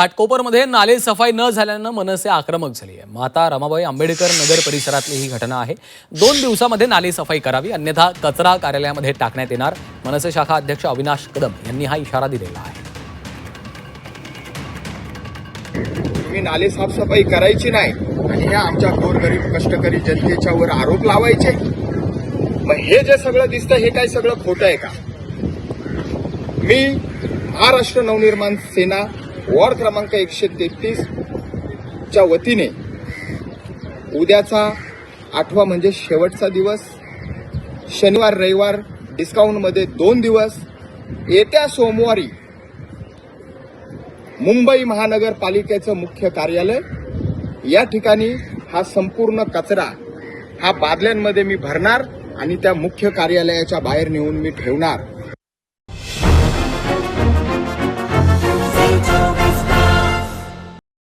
घाटकोपरमध्ये नाले सफाई न झाल्यानं मनसे आक्रमक झाली आहे। माता रमाबाई आंबेडकर नगर परिसरातली ही घटना आहे। 2 दिवसामध्ये नाली सफाई करावी, अन्यथा कचरा कार्यालयामध्ये टाकण्यात येणार। मनसे शाखा अध्यक्ष अविनाश कदम यांनी हा इशारा दिलेला आहे। तुम्ही नाले साफसफाई करायची नाही आणि ह्या आमच्या गोरगरीब कष्टकरी जनतेच्यावर आरोप लावायचे। मग हे जे सगळं दिसतं हे काय सगळं खोटं आहे का? मी महाराष्ट्र नवनिर्माण सेना वॉर्ड क्रमांक 133 च्या वतीने उद्याचा 8वा म्हणजे शेवटचा दिवस, शनिवार रविवार डिस्काउंटमध्ये 2 दिवस, येत्या सोमवारी मुंबई महानगरपालिकेचं मुख्य कार्यालय या ठिकाणी हा संपूर्ण कचरा हा बादल्यांमध्ये मी भरणार आणि त्या मुख्य कार्यालयाच्या बाहेर नेऊन मी ठेवणार।